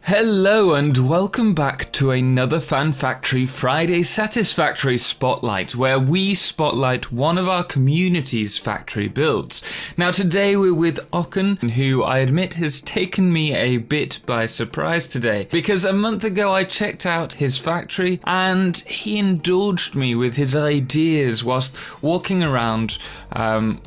Hello and welcome back to another Fan Factory Friday Satisfactory Spotlight, where we spotlight one of our community's factory builds. Now today we're with Ocken, who I admit has taken me a bit by surprise today, because a month ago I checked out his factory and he indulged me with his ideas whilst walking around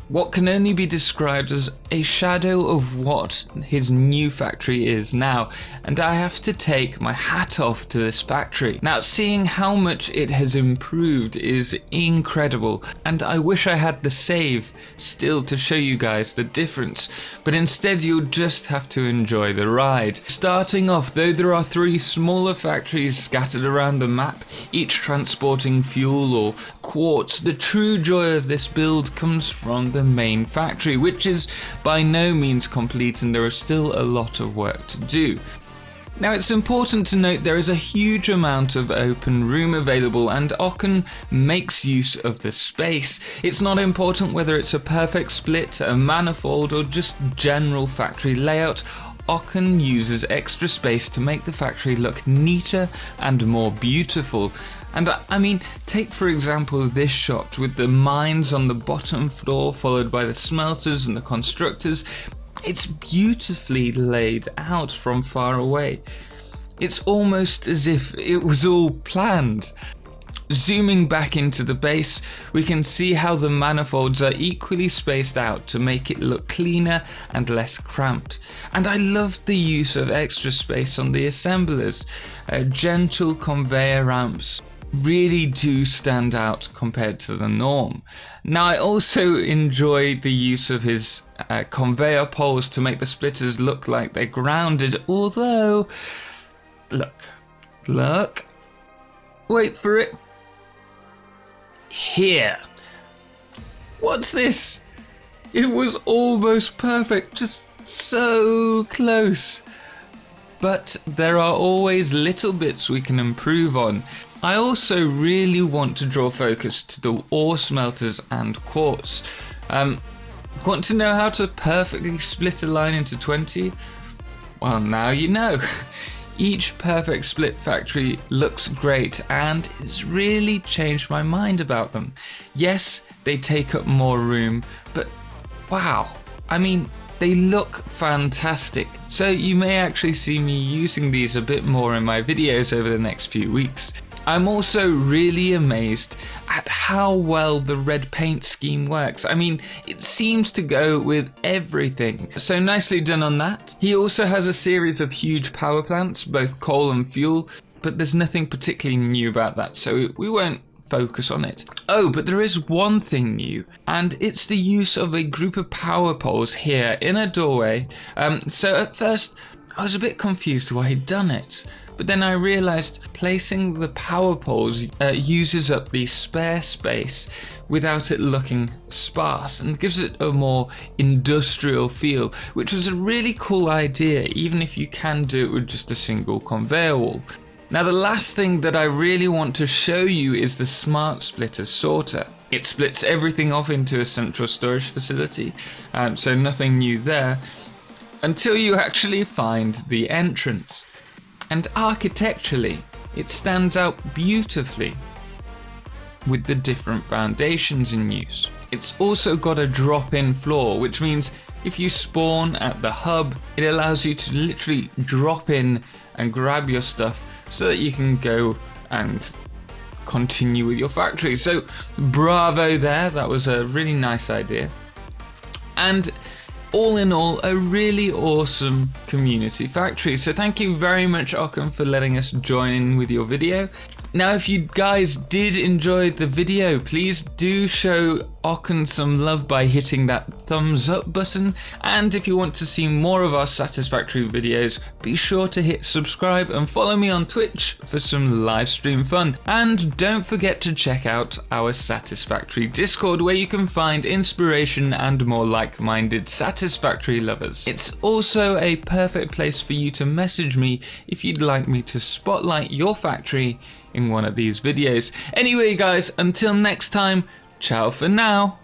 what can only be described as a shadow of what his new factory is now, and I have to take my hat off to this factory. Now, seeing how much it has improved is incredible, and I wish I had the save still to show you guys the difference, but instead you'll just have to enjoy the ride. Starting off, though, there are 3 smaller factories scattered around the map, each transporting fuel or quartz. The true joy of this build comes from the main factory, which is by no means complete and there is still a lot of work to do. Now, it's important to note there is a huge amount of open room available and Ocken makes use of the space. It's not important whether it's a perfect split, a manifold, or just general factory layout. Ocken uses extra space to make the factory look neater and more beautiful. And I mean, take for example this shot with the mines on the bottom floor followed by the smelters and the constructors. It's beautifully laid out from far away. It's almost as if it was all planned. Zooming back into the base, we can see how the manifolds are equally spaced out to make it look cleaner and less cramped. And I loved the use of extra space on the assemblers. Gentle conveyor ramps really do stand out compared to the norm. Now, I also enjoy the use of his conveyor poles to make the splitters look like they're grounded, although, look, wait for it. Here. What's this? It was almost perfect, just so close. But there are always little bits we can improve on. I also really want to draw focus to the ore smelters and quartz. Want to know how to perfectly split a line into 20? Well, now you know. Each perfect split factory looks great and it's really changed my mind about them. Yes, they take up more room, but wow, I mean, they look fantastic. So you may actually see me using these a bit more in my videos over the next few weeks. I'm also really amazed at how well the red paint scheme works. I mean, it seems to go with everything. So nicely done on that. He also has a series of huge power plants, both coal and fuel, but there's nothing particularly new about that, so we won't focus on it. Oh, but there is one thing new, and it's the use of a group of power poles here in a doorway. So at first, I was a bit confused why he'd done it. But then I realized placing the power poles uses up the spare space without it looking sparse and gives it a more industrial feel, which was a really cool idea, even if you can do it with just a single conveyor wall. Now, the last thing that I really want to show you is the Smart Splitter Sorter. It splits everything off into a central storage facility, so nothing new there, until you actually find the entrance. And architecturally, it stands out beautifully with the different foundations in use. It's also got a drop-in floor, which means if you spawn at the hub, it allows you to literally drop in and grab your stuff so that you can go and continue with your factory. So bravo there, that was a really nice idea. And all in all, a really awesome community factory. So thank you very much, Ocken, for letting us join in with your video. Now, if you guys did enjoy the video, please do show Ocken some love by hitting that thumbs up button. And if you want to see more of our Satisfactory videos, be sure to hit subscribe and follow me on Twitch for some live stream fun. And don't forget to check out our Satisfactory Discord, where you can find inspiration and more like-minded Satisfactory lovers. It's also a perfect place for you to message me if you'd like me to spotlight your factory in one of these videos. Anyway guys, until next time, ciao for now.